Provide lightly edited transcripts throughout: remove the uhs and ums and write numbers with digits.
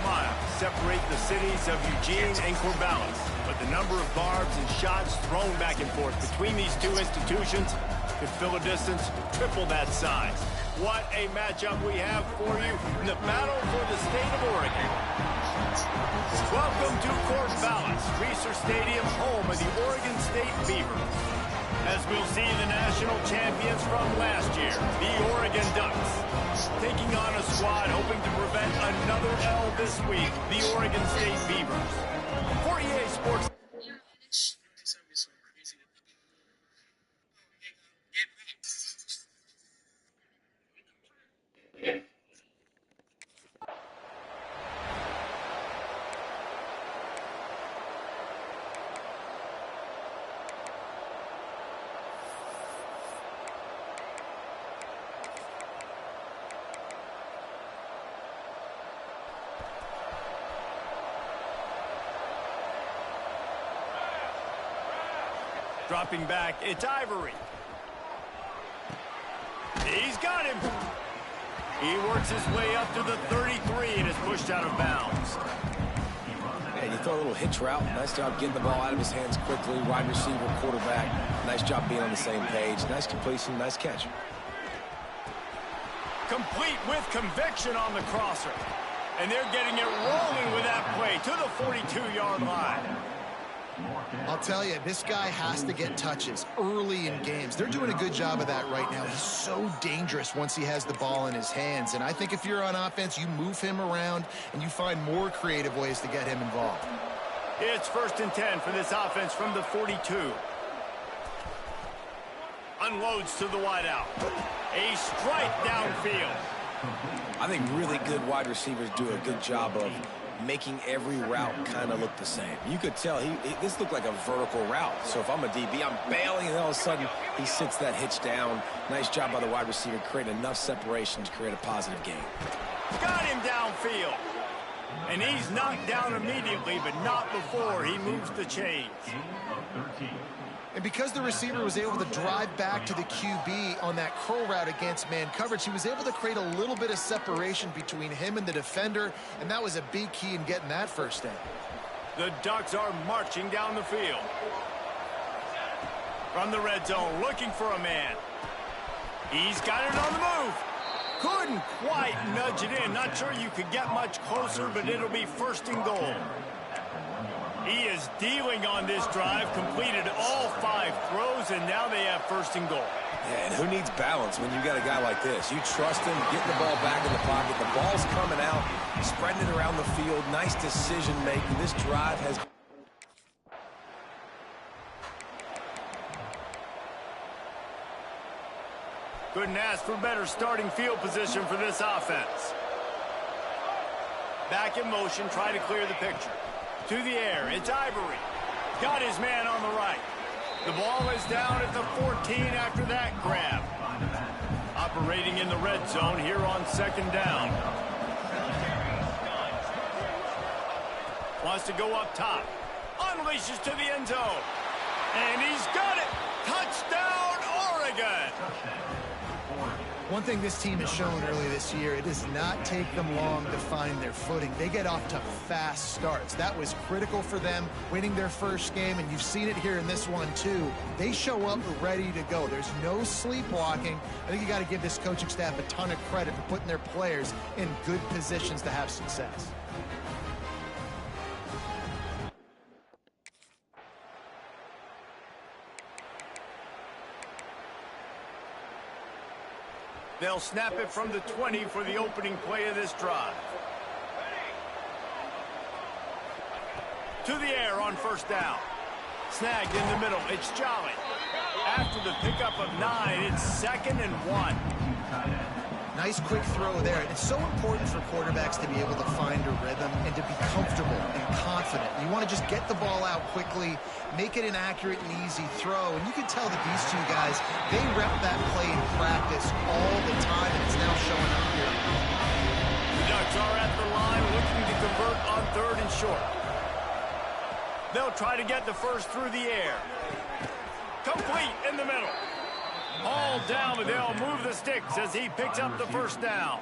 miles separate the cities of Eugene and Corvallis, but the number of barbs and shots thrown back and forth between these two institutions could fill a distance triple that size. What a matchup we have for you in the battle for the state of Oregon. Welcome to Corvallis, Reser Stadium, home of the Oregon State Beavers. As we'll see the national champions from last year, the Oregon Ducks, taking on a squad hoping to prevent another L this week, the Oregon State Beavers. For EA Sports. Dropping back, it's Ivory. He's got him. He works his way up to the 33 and is pushed out of bounds. And you throw a little hitch route. Nice job getting the ball out of his hands quickly. Wide receiver, quarterback. Nice job being on the same page. Nice completion, nice catch. Complete with conviction on the crosser. And they're getting it rolling with that play to the 42-yard line. I'll tell you, this guy has to get touches early in games. They're doing a good job of that right now. He's so dangerous once he has the ball in his hands. And I think if you're on offense, you move him around and you find more creative ways to get him involved. It's 1st and 10 for this offense from the 42. Unloads to the wideout. A strike downfield. I think really good wide receivers do a good job of making every route kind of look the same. You could tell this looked like a vertical route. So if I'm a DB, I'm bailing, and all of a sudden he sits that hitch down. Nice job by the wide receiver, creating enough separation to create a positive gain. Got him downfield. And he's knocked down immediately, but not before he moves the chains. And because the receiver was able to drive back to the QB on that curl route against man coverage, he was able to create a little bit of separation between him and the defender, and that was a big key in getting that first down. The Ducks are marching down the field. From the red zone, looking for a man. He's got it on the move. Couldn't quite nudge it in. Not sure you could get much closer, but it'll be 1st and goal. He is dealing on this drive, completed all 5 throws, and now they have 1st and goal. Yeah, and who needs balance when you got a guy like this? You trust him, getting the ball back in the pocket. The ball's coming out, spreading it around the field. Nice decision-making. This drive has... Couldn't ask for better starting field position for this offense. Back in motion, try to clear the picture. To the air, it's Ivory. Got his man on the right. The ball is down at the 14 after that grab. Operating in the red zone here on 2nd down. Wants to go up top. Unleashes to the end zone. And he's got it. Touchdown, Oregon. One thing this team has shown early this year, it does not take them long to find their footing. They get off to fast starts. That was critical for them winning their first game, and you've seen it here in this one too. They show up ready to go. There's no sleepwalking. I think you got to give this coaching staff a ton of credit for putting their players in good positions to have success. They'll snap it from the 20 for the opening play of this drive. To the air on 1st down. Snagged in the middle. It's Jolly. After the pickup of 9, it's 2nd and 1. Nice quick throw there. It's so important for quarterbacks to be able to find a rhythm and to be comfortable and confident. You want to just get the ball out quickly, make it an accurate and easy throw. And you can tell that these two guys, they rep that play in practice all the time, and it's now showing up here. The Ducks are at the line looking to convert on 3rd and short. They'll try to get the first through the air. Complete in the middle. All down, but they'll move the sticks as he picks up the first down.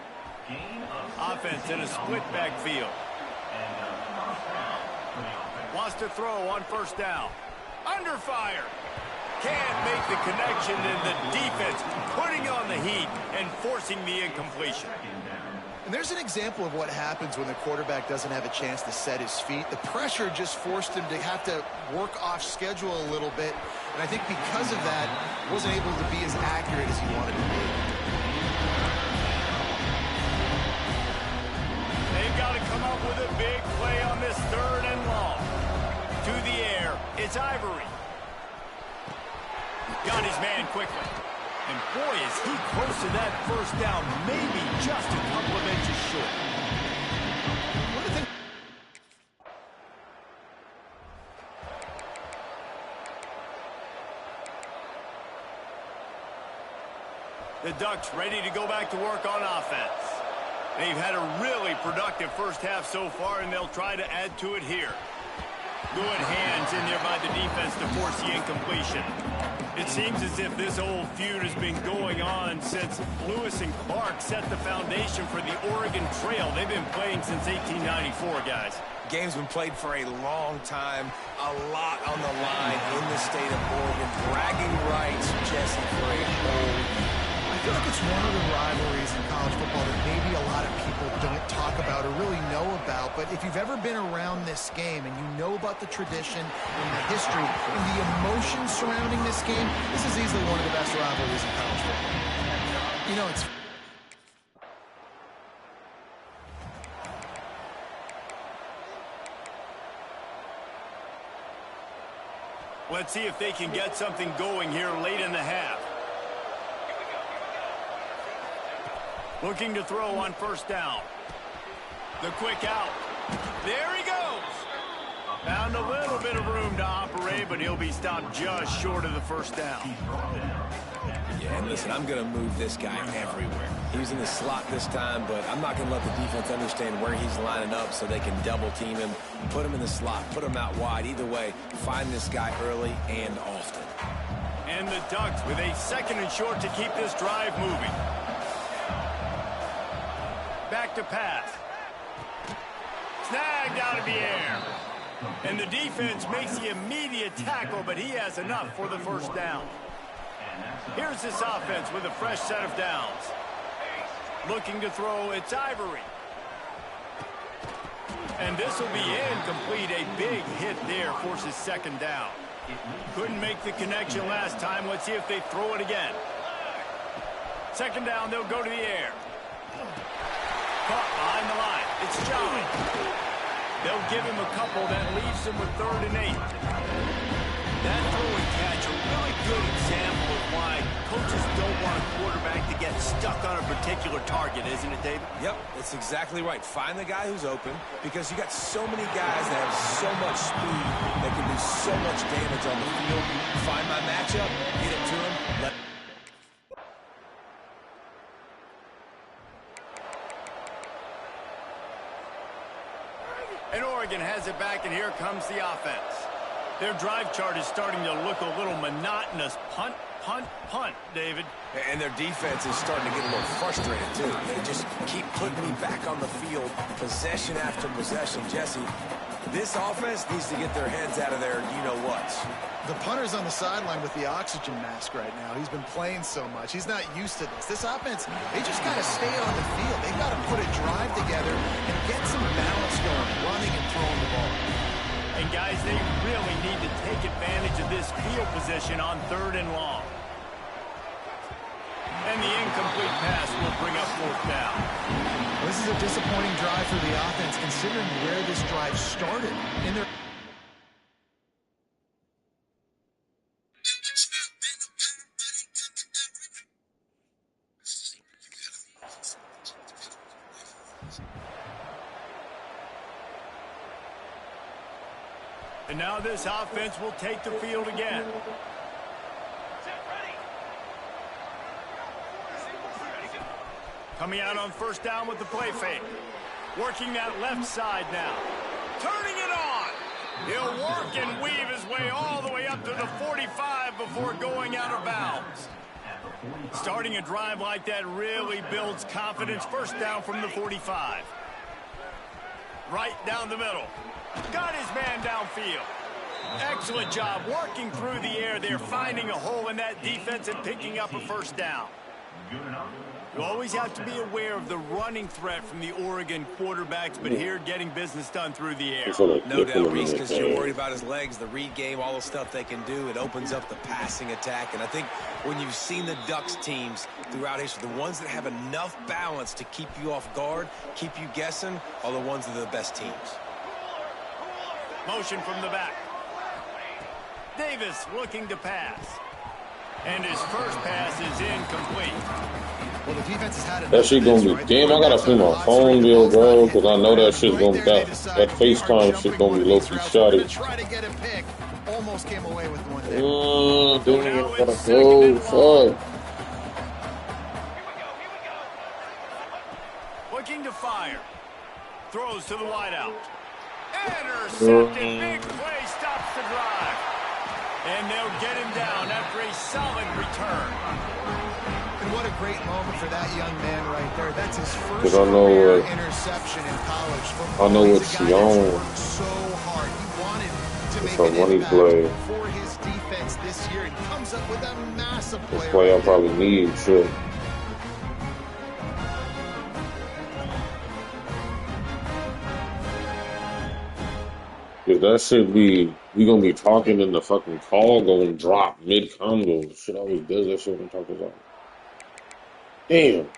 Offense in a split backfield. Wants to throw on first down. Under fire. Can't make the connection, and the defense putting on the heat and forcing the incompletion. And there's an example of what happens when the quarterback doesn't have a chance to set his feet. The pressure just forced him to have to work off schedule a little bit. And I think because of that, wasn't able to be as accurate as he wanted to be. They've got to come up with a big play on this 3rd and long. To the air, it's Ivory. Got his man quickly. And boy, is he close to that first down, maybe just a couple of inches short. What do you think? The Ducks ready to go back to work on offense. They've had a really productive first half so far, and they'll try to add to it here. Good hands in there by the defense to force the incompletion. It seems as if this old feud has been going on since Lewis and Clark set the foundation for the Oregon Trail. They've been playing since 1894, guys. Game's been played for a long time, a lot on the line in the state of Oregon. Bragging rights, Jesse, for a whole year. I feel like it's one of the rivalries in college football that maybe a lot of people don't talk about or really know about. But if you've ever been around this game and you know about the tradition and the history and the emotion surrounding this game, this is easily one of the best rivalries in college football. You know, it's... Let's see if they can get something going here late in the half. Looking to throw on first down. The quick out. There he goes. Found a little bit of room to operate, but he'll be stopped just short of the first down. Yeah, and listen, I'm going to move this guy everywhere. He was in the slot this time, but I'm not going to let the defense understand where he's lining up so they can double team him, put him in the slot, put him out wide. Either way, find this guy early and often. And the Ducks with a 2nd and short to keep this drive moving. Back to pass. Snagged out of the air. And the defense makes the immediate tackle, but he has enough for the first down. Here's this offense with a fresh set of downs. Looking to throw, it's Ivory. And this will be incomplete. A big hit there forces 2nd down. Couldn't make the connection last time. Let's see if they throw it again. 2nd down, they'll go to the air. Caught behind the line. It's John. They'll give him a couple. That leaves him with 3rd and 8. That throw and catch, a really good example of why coaches don't want a quarterback to get stuck on a particular target, isn't it, David? Yep, that's exactly right. Find the guy who's open, because you got so many guys that have so much speed that can do so much damage on the field. Find my matchup, get it to him, let And Oregon has it back, and here comes the offense. Their drive chart is starting to look a little monotonous. Punt, punt, punt, David. And their defense is starting to get a little frustrated, too. They just keep putting me back on the field, possession after possession. Jesse, this offense needs to get their heads out of their you-know-whats. The punter's on the sideline with the oxygen mask right now. He's been playing so much. He's not used to this. This offense, they just got to stay on the field. They've got to put a drive together and get some balance going, running and throwing the ball. And, guys, they really need to take advantage of this field position on 3rd and long. And the incomplete pass will bring up 4th down. This is a disappointing drive for the offense, considering where this drive started. In their And now this offense will take the field again. Coming out on 1st down with the play fake. Working that left side now. Turning it on. He'll work and weave his way all the way up to the 45 before going out of bounds. Starting a drive like that really builds confidence. First down from the 45. Right down the middle. Got his man downfield. Excellent job working through the air there, finding a hole in that defense and picking up a first down. You always have to be aware of the running threat from the Oregon quarterbacks, but here getting business done through the air. No doubt, Reese, because you're worried about his legs, the read game, all the stuff they can do. It opens up the passing attack. And I think when you've seen the Ducks teams throughout history, the ones that have enough balance to keep you off guard, keep you guessing, are the ones that are the best teams. Motion from the back. Davis looking to pass. And his first pass is incomplete. Well, the defense has had that shit gonna be damn. I gotta pay my phone bill, bro, because I know that shit's gonna be that FaceTime shit gonna be low key shoddy. Try to get a pick. Almost came away with one there. Damn, gotta go. Fuck. Looking to fire. Throws to the wideout. Intercepted. Big play stops the drive. And they'll get him down after a solid return. And what a great moment for that young man right there. That's his first career interception in college football. I know what she on. So hard. He wanted to It's make a money play for his defense this year and comes up with a massive play. That's why I probably need shit. Cause that shit be, we gonna be talking and the fucking call gonna drop mid-combo. Shit always does that shit when I'm talking about. Damn.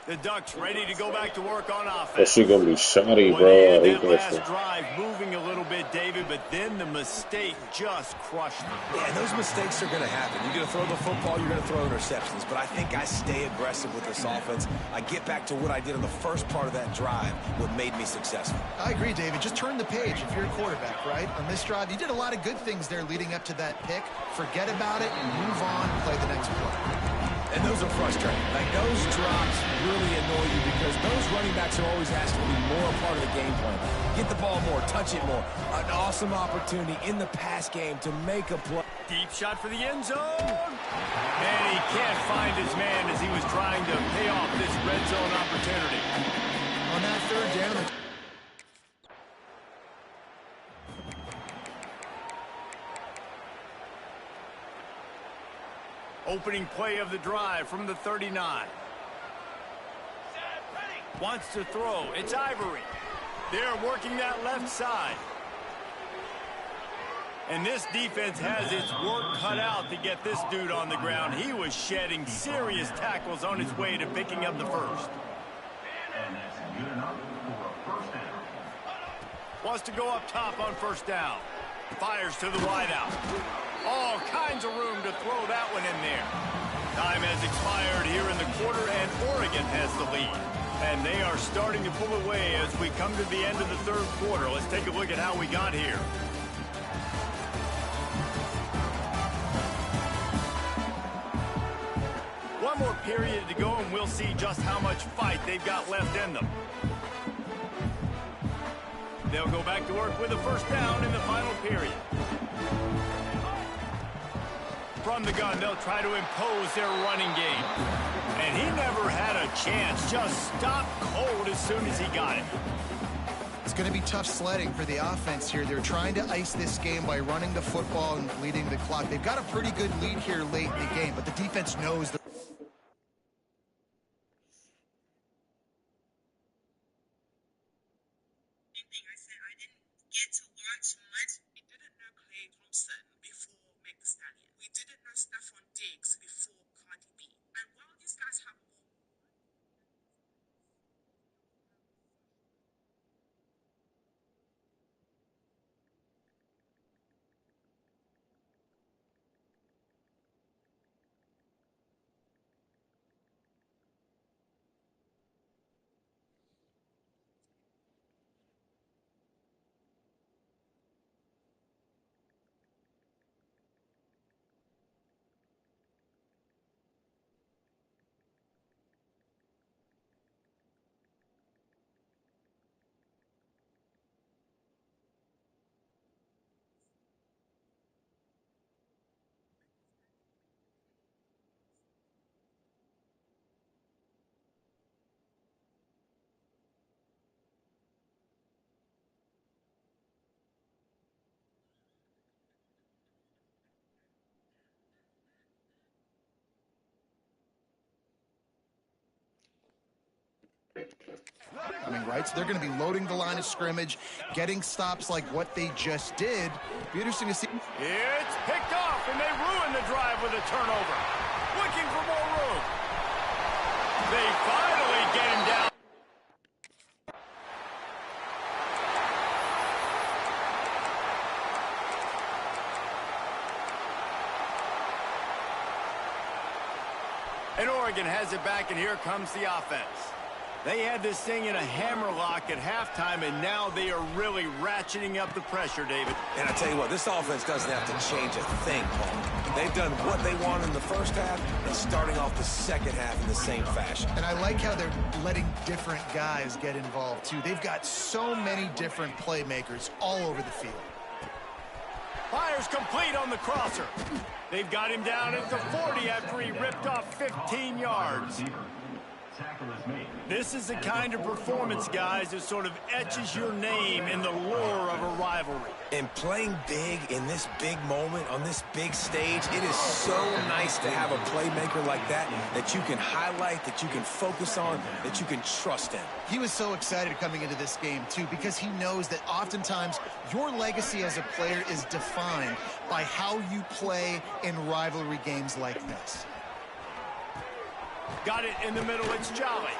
The Ducks ready to go back to work on offense. That shit gonna be shoddy, bro. I hate that that last shit. drive moving a little bit, David, but then the mistake just crushed them. Yeah, and those mistakes are going to happen. You're going to throw the football, you're going to throw interceptions. But I think I stay aggressive with this offense. I get back to what I did in the first part of that drive, what made me successful. I agree, David. Just turn the page if you're a quarterback, right? On this drive, you did a lot of good things there leading up to that pick. Forget about it and move on, play the next play. And those are frustrating. Like, those drops really annoy you because those running backs are always asked to be more a part of the game plan. Get the ball more, touch it more. An awesome opportunity in the pass game to make a play. Deep shot for the end zone. And he can't find his man as he was trying to pay off this red zone opportunity. On that third down, opening play of the drive from the 39. Wants to throw. It's Ivory. They're working that left side. And this defense has its work cut out to get this dude on the ground. He was shedding serious tackles on his way to picking up the first. Wants to go up top on first down. Fires to the wideout. All kinds of room to throw that one in there. Time has expired here in the quarter, and Oregon has the lead. And they are starting to pull away as we come to the end of the third quarter. Let's take a look at how we got here. One more period to go, and we'll see just how much fight they've got left in them. They'll go back to work with a first down in the final period. From the gun, they'll try to impose their running game. And he never had a chance. Just stopped cold as soon as he got it. it's going to be tough sledding for the offense here. They're trying to ice this game by running the football and leading the clock. They've got a pretty good lead here late in the game, but the defense knows that. coming, right? So they're going to be loading the line of scrimmage, getting stops like what they just did. Be interesting to see. It's picked off, and they ruin the drive with a turnover. Looking for more room. They finally get him down. And Oregon has it back, and here comes the offense. They had this thing in a hammerlock at halftime, and now they are really ratcheting up the pressure, David. And I tell you what, this offense doesn't have to change a thing, Paul. They've done what they want in the first half and starting off the second half in the same fashion. And I like how they're letting different guys get involved, too. They've got so many different playmakers all over the field. Fires complete on the crosser. They've got him down at the 40 after he ripped off 15 yards. This is the kind of performance, guys, that sort of etches your name in the lore of a rivalry. And playing big in this big moment, on this big stage, it is so nice to have a playmaker like that that you can highlight, that you can focus on, that you can trust in. He was so excited coming into this game, too, because he knows that oftentimes your legacy as a player is defined by how you play in rivalry games like this. Got it in the middle, it's Jolly.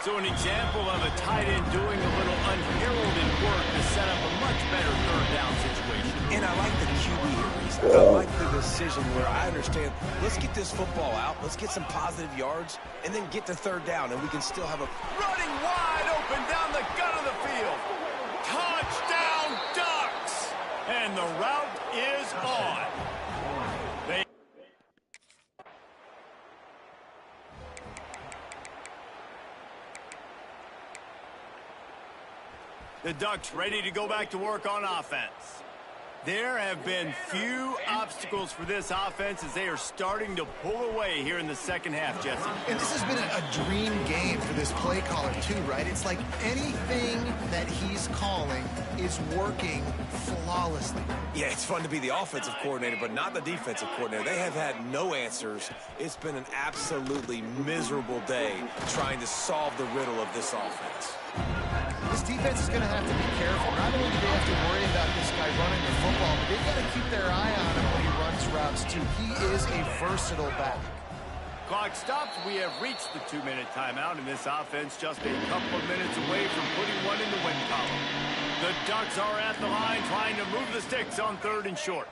So an example of a tight end doing a little unheralded work to set up a much better third down situation. And I like the QB here, Reese. I like the decision where I understand, let's get this football out, let's get some positive yards, and then get to third down, and we can still have a... Running wide open down the gut of the field. Touchdown, Ducks! And the route is on. The Ducks ready to go back to work on offense. There have been few obstacles for this offense as they are starting to pull away here in the second half, Jesse. And this has been a dream game for this play caller, too, right? It's like anything that he's calling is working flawlessly. Yeah, it's fun to be the offensive coordinator, but not the defensive coordinator. They have had no answers. It's been an absolutely miserable day trying to solve the riddle of this offense. This defense is going to have to be careful. Not only do they have to worry about this guy running the football, but they've got to keep their eye on him when he runs routes, too. He is a versatile back. Clock stops. We have reached the 2-minute timeout, and this offense just a couple of minutes away from putting one in the win column. The Ducks are at the line trying to move the sticks on 3rd and short.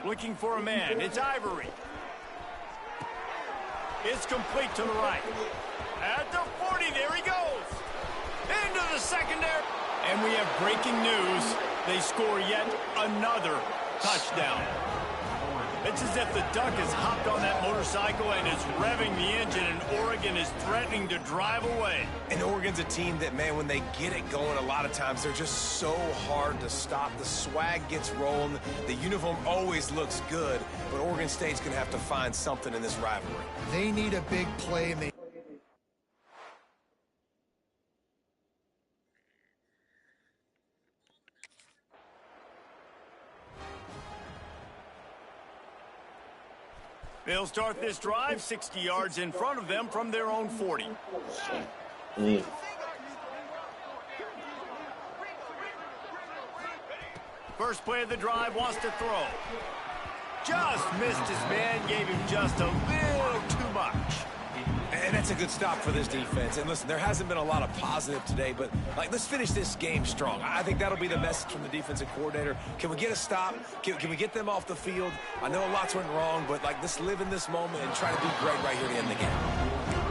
Looking for a man. It's Ivory. It's complete to the right. At the 40, there he goes. Into the secondary. And we have breaking news. They score yet another touchdown. It's as if the Duck has hopped on that motorcycle and is revving the engine, and Oregon is threatening to drive away. And Oregon's a team that, man, when they get it going, a lot of times they're just so hard to stop. The swag gets rolling. The uniform always looks good, but Oregon State's going to have to find something in this rivalry. They need a big play, and they... They'll start this drive 60 yards in front of them from their own 40. First play of the drive, wants to throw. Just missed his man, gave him just a little too much. And that's a good stop for this defense. And listen, there hasn't been a lot of positive today, but let's finish this game strong. I think that'll be the message from the defensive coordinator. Can we get a stop? Can we get them off the field? I know lots went wrong, but let's live in this moment and try to be great right here to end the game.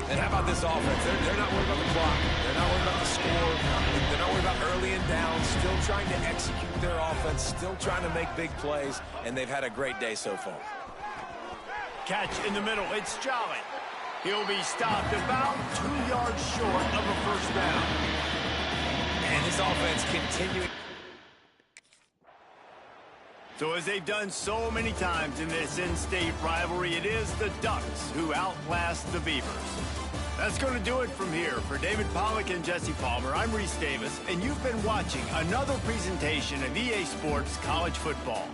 And how about this offense? They're not worried about the clock. They're not worried about the score. They're not worried about early and down. Still trying to execute their offense. Still trying to make big plays. And they've had a great day so far. Catch in the middle. It's Jolly. He'll be stopped about 2 yards short of a first down. And this offense continuing. So as they've done so many times in this in-state rivalry, it is the Ducks who outlast the Beavers. That's going to do it from here. For David Pollack and Jesse Palmer, I'm Reese Davis, and you've been watching another presentation of EA Sports College Football.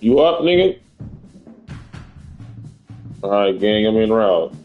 You up, nigga? All right, gang, I'm in route.